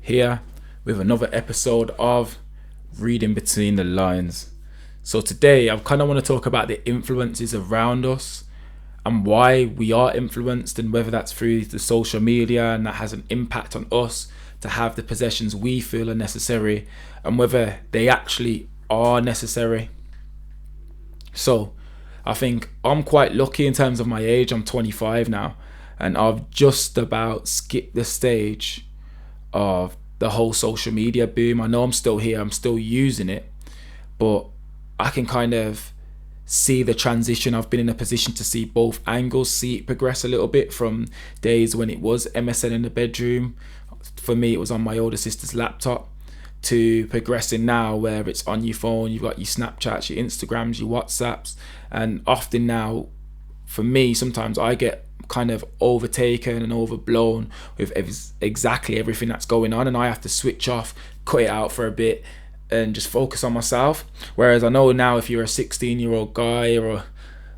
here with another episode of Reading Between the Lines. So today I kind of want to talk about the influences around us and why we are influenced, and whether that's through the social media and that has an impact on us to have the possessions we feel are necessary, and whether they actually are necessary. So I think I'm quite lucky in terms of my age. I'm 25 now, and I've just about skipped the stage of the whole social media boom. I know I'm still here, I'm still using it, but I can kind of see the transition. I've been in a position to see both angles, see it progress a little bit from days when it was MSN in the bedroom. For me, it was on my older sister's laptop, to progressing now where it's on your phone. You've got your Snapchats, your Instagrams, your WhatsApps, and often now, for me, sometimes I get kind of overtaken and overblown with exactly everything that's going on, and I have to switch off, cut it out for a bit, and just focus on myself. Whereas I know now, if you're a 16-year-old guy or a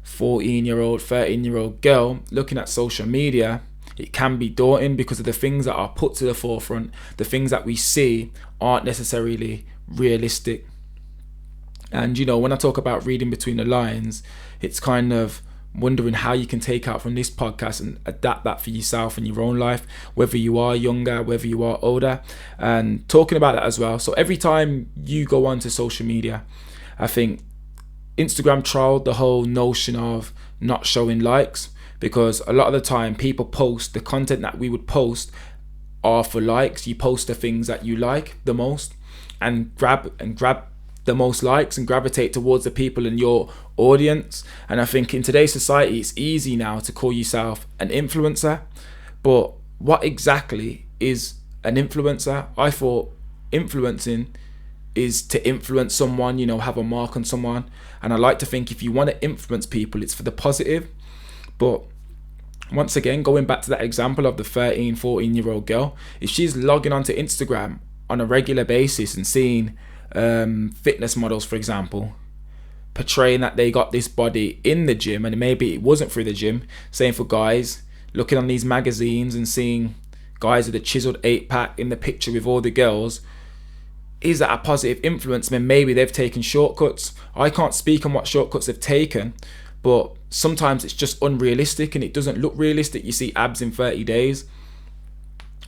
14-year-old, 13-year-old girl looking at social media, it can be daunting because of the things that are put to the forefront. The things that we see aren't necessarily realistic. And when I talk about reading between the lines, it's kind of wondering how you can take out from this podcast and adapt that for yourself in your own life, whether you are younger, whether you are older, and talking about that as well. So every time you go onto social media, I think Instagram trialed the whole notion of not showing likes, because a lot of the time people post the content that we would post are for likes. You post the things that you like the most and grab the most likes and gravitate towards the people in your audience. And I think in today's society, it's easy now to call yourself an influencer, but what exactly is an influencer? I thought influencing is to influence someone, have a mark on someone. And I like to think if you want to influence people, it's for the positive. But once again, going back to that example of the 13, 14-year-old girl, if she's logging onto Instagram on a regular basis and seeing fitness models, for example, portraying that they got this body in the gym, and maybe it wasn't through the gym, same for guys, looking on these magazines and seeing guys with a chiseled 8-pack in the picture with all the girls, is that a positive influence? Then maybe they've taken shortcuts. I can't speak on what shortcuts they've taken, but sometimes it's just unrealistic and it doesn't look realistic. You see abs in 30 days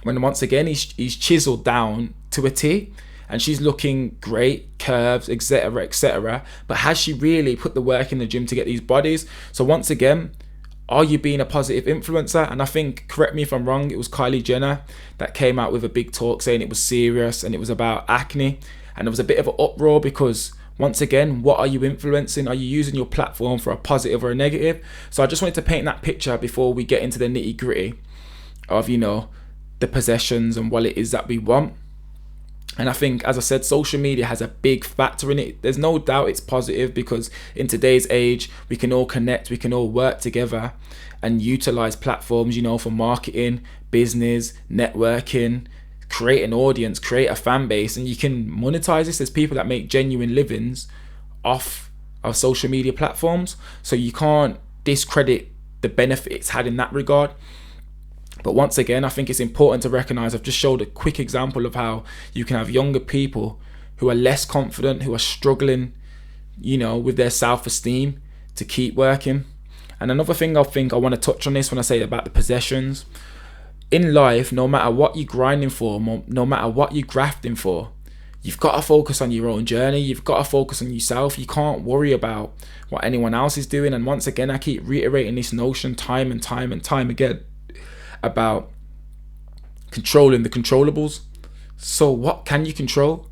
when once again he's chiseled down to a T, and she's looking great, curves, etc, etc, but has she really put the work in the gym to get these bodies? So once again, are you being a positive influencer? And I think, correct me if I'm wrong, it was Kylie Jenner that came out with a big talk saying it was serious and it was about acne, and there was a bit of an uproar because once again, what are you influencing? Are you using your platform for a positive or a negative? So I just wanted to paint that picture before we get into the nitty gritty of, the possessions and what it is that we want. And I think, as I said, social media has a big factor in it. There's no doubt it's positive, because in today's age, we can all connect, we can all work together and utilize platforms, for marketing, business, networking, create an audience, create a fan base, and you can monetize this. There's people that make genuine livings off of social media platforms, so you can't discredit the benefit it's had in that regard. But once again, I think it's important to recognize, I've just showed a quick example of how you can have younger people who are less confident, who are struggling, with their self-esteem to keep working. And another thing I think I want to touch on this when I say about the possessions. In life, no matter what you're grinding for, no matter what you're grafting for, you've got to focus on your own journey. You've got to focus on yourself. You can't worry about what anyone else is doing. And once again, I keep reiterating this notion time and time again about controlling the controllables. So what can you control?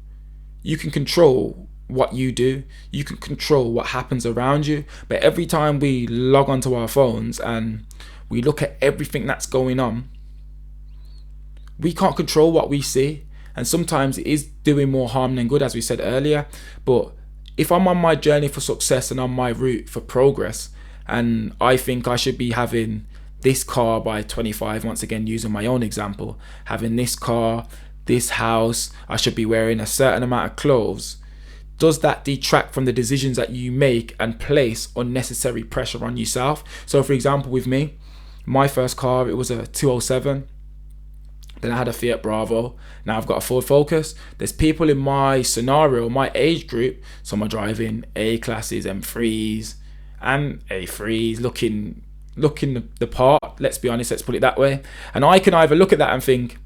You can control what you do. You can control what happens around you. But every time we log onto our phones and we look at everything that's going on, we can't control what we see, and sometimes it is doing more harm than good, as we said earlier. But if I'm on my journey for success and on my route for progress, and I think I should be having this car by 25, once again using my own example, having this car, this house, I should be wearing a certain amount of clothes, does that detract from the decisions that you make and place unnecessary pressure on yourself? So for example, with me, my first car, it was a 207. Then I had a Fiat Bravo. Now I've got a Ford Focus. There's people in my scenario, my age group, some are driving A classes, M3s, and A3s, looking the part. Let's be honest. Let's put it that way. And I can either look at that and think,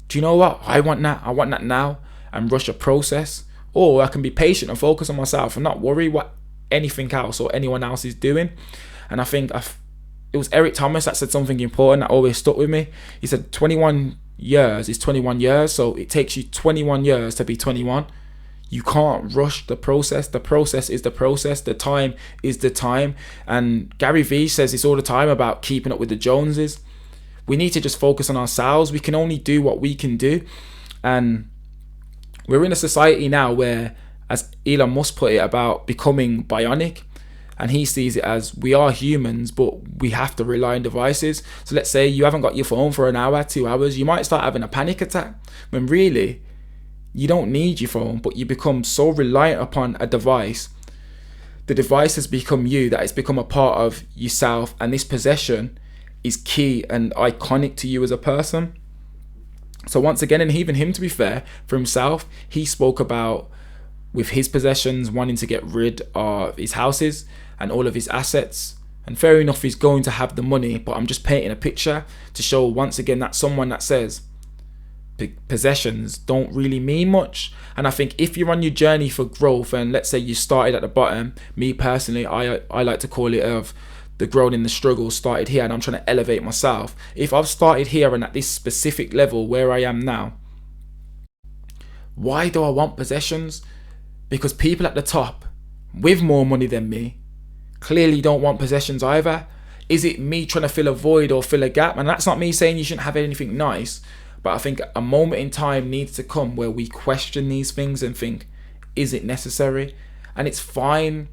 do you know what? I want that now, and rush a process, or I can be patient and focus on myself and not worry what anything else or anyone else is doing. And I think it was Eric Thomas that said something important that always stuck with me. He said 21 years is 21 years, so it takes you 21 years to be 21. You can't rush the process. The process is the process. The time is the time. And Gary Vee says this all the time about keeping up with the Joneses. We need to just focus on ourselves. We can only do what we can do. And we're in a society now where, as Elon Musk put it, about becoming bionic, and he sees it as we are humans, but we have to rely on devices. So let's say you haven't got your phone for an hour, 2 hours, you might start having a panic attack, when really you don't need your phone, but you become so reliant upon a device. The device has become you, that it's become a part of yourself, and this possession is key and iconic to you as a person. So once again, and even him, to be fair, for himself, he spoke about, with his possessions, wanting to get rid of his houses and all of his assets. And fair enough, he's going to have the money, but I'm just painting a picture to show once again that someone that says possessions don't really mean much. And I think if you're on your journey for growth, and let's say you started at the bottom, me personally, I like to call it of the growing in the struggle started here, and I'm trying to elevate myself. If I've started here and at this specific level where I am now, why do I want possessions? Because people at the top with more money than me clearly don't want possessions either. Is it me trying to fill a void or fill a gap? And that's not me saying you shouldn't have anything nice, but I think a moment in time needs to come where we question these things and think, is it necessary? And it's fine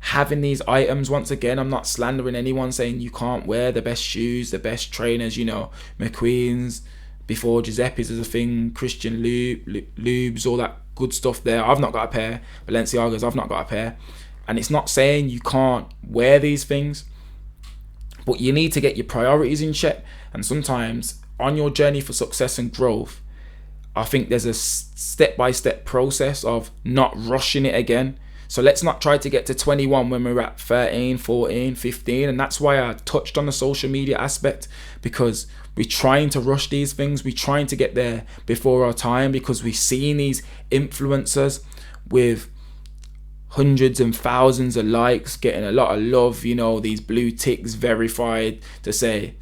having these items. Once again, I'm not slandering anyone saying you can't wear the best shoes, the best trainers, McQueen's, before Giuseppe's is a thing, Christian Lubes, all that good stuff there. I've not got a pair. Balenciaga's, I've not got a pair. And it's not saying you can't wear these things, but you need to get your priorities in check. And sometimes on your journey for success and growth, I think there's a step-by-step process of not rushing it again. So let's not try to get to 21 when we're at 13, 14, 15. And that's why I touched on the social media aspect, because we're trying to rush these things. We're trying to get there before our time, because we're seeing these influencers with hundreds and thousands of likes, getting a lot of love, these blue ticks verified to say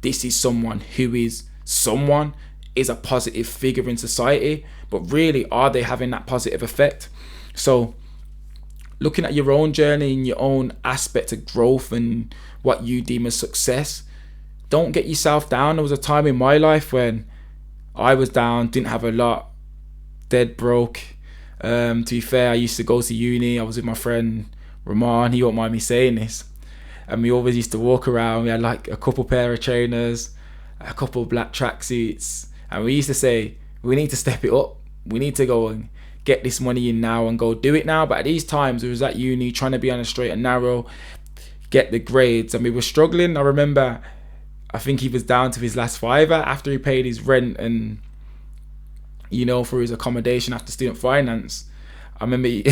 this is someone who is a positive figure in society. But really, are they having that positive effect? So looking at your own journey and your own aspect of growth and what you deem as success, don't get yourself down. There was a time in my life when I was down, didn't have a lot, dead broke. To be fair, I used to go to uni. I was with my friend Ramon, he won't mind me saying this. And we always used to walk around. We had like a couple pair of trainers, a couple black tracksuits. And we used to say, we need to step it up. We need to go and get this money in now and go do it now. But at these times, it was at uni, trying to be on a straight and narrow, get the grades. And we were struggling. I remember, I think he was down to his last fiver after he paid his rent and, for his accommodation after student finance. I remember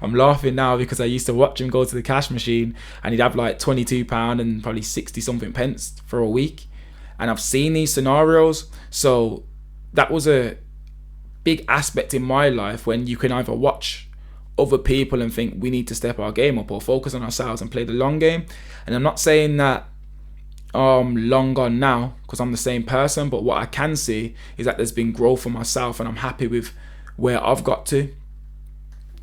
I'm laughing now because I used to watch him go to the cash machine and he'd have like £22 and probably 60 something pence for a week. And I've seen these scenarios. So that was a big aspect in my life, when you can either watch other people and think we need to step our game up, or focus on ourselves and play the long game. And I'm not saying that long gone now, because I'm the same person, but what I can see is that there's been growth for myself and I'm happy with where I've got to.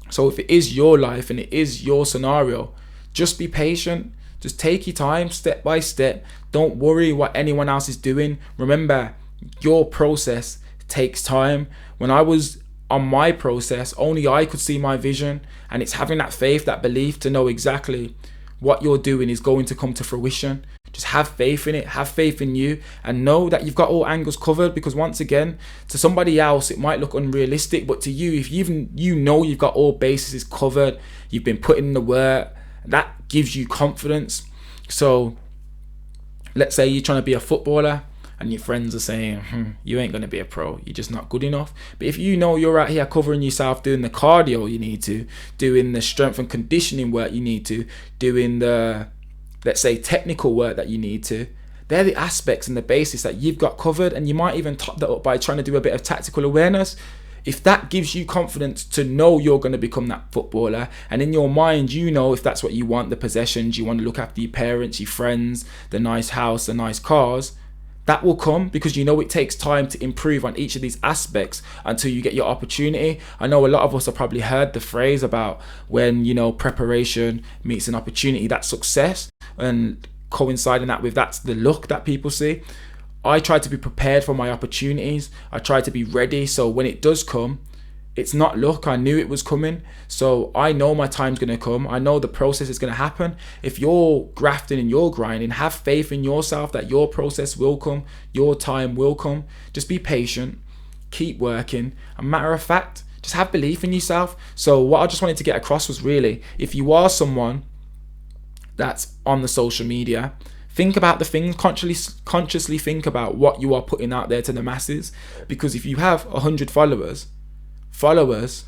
So if it is your life and it is your scenario, just be patient. Just take your time, step by step. Don't worry what anyone else is doing. Remember, your process takes time. When I was on my process, only I could see my vision, and it's having that faith, that belief to know exactly what you're doing is going to come to fruition. Just have faith in it, have faith in you, and know that you've got all angles covered. Because once again, to somebody else it might look unrealistic, but to you, if you've got all bases covered, you've been putting in the work, that gives you confidence. So let's say you're trying to be a footballer and your friends are saying, you ain't going to be a pro, you're just not good enough. But if you know you're out here covering yourself, doing the cardio you need to, doing the strength and conditioning work you need to, doing the, let's say, technical work that you need to, they're the aspects and the basis that you've got covered. And you might even top that up by trying to do a bit of tactical awareness. If that gives you confidence to know you're going to become that footballer, and in your mind, you know, if that's what you want, the possessions, you want to look after your parents, your friends, the nice house, the nice cars, that will come because you know it takes time to improve on each of these aspects until you get your opportunity. I know a lot of us have probably heard the phrase about when, you know, preparation meets an opportunity, that's success, and coinciding that with that's the luck that people see. I try to be prepared for my opportunities. I try to be ready, so when it does come, it's not luck. I knew it was coming, so I know my time's going to come. I know the process is going to happen. If you're grafting and you're grinding, have faith in yourself that your process will come, your time will come. Just be patient, keep working. A matter of fact, just have belief in yourself. So what I just wanted to get across was really, if you are someone that's on the social media, think about the things, consciously think about what you are putting out there to the masses. Because if you have 100 followers,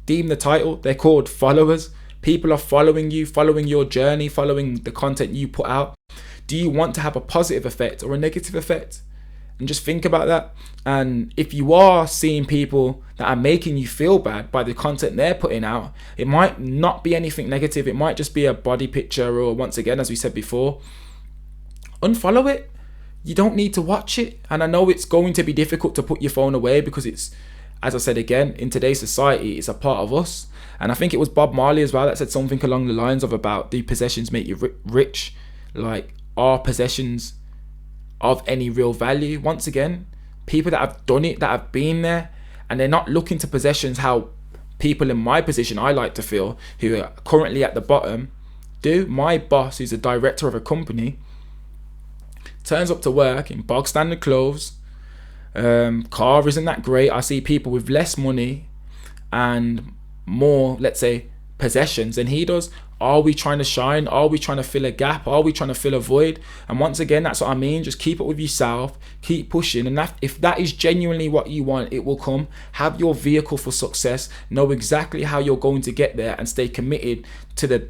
deem the title, they're called followers. People are following you, following your journey, following the content you put out. Do you want to have a positive effect or a negative effect? And just think about that. And if you are seeing people that are making you feel bad by the content they're putting out, it might not be anything negative. It might just be a body picture, or once again, as we said before, unfollow it. You don't need to watch it. And I know it's going to be difficult to put your phone away because it's, as I said again, in today's society, it's a part of us. And I think it was Bob Marley as well that said something along the lines of about, do possessions make you rich? Like, are possessions of any real value? Once again, people that have done it, that have been there, and they're not looking to possessions how people in my position, I like to feel, who are currently at the bottom, do. My boss, who's a director of a company, turns up to work in bog standard clothes, car isn't that great. I see people with less money and more, let's say, possessions than he does. Are we trying to shine? Are we trying to fill a gap? Are we trying to fill a void? And once again, that's what I mean. Just keep up with yourself, keep pushing, and if that is genuinely what you want, it will come. Have your vehicle for success, know exactly how you're going to get there, and stay committed to the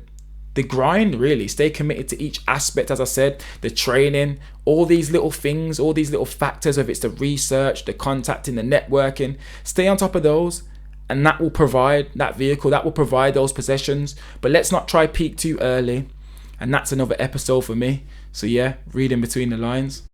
grind. Really stay committed to each aspect, as I said, the training, all these little things, all these little factors, whether it's the research, the contacting, the networking. Stay on top of those, and that will provide that vehicle, that will provide those possessions. But let's not try peak too early, and that's another episode for me. So yeah, reading between the lines.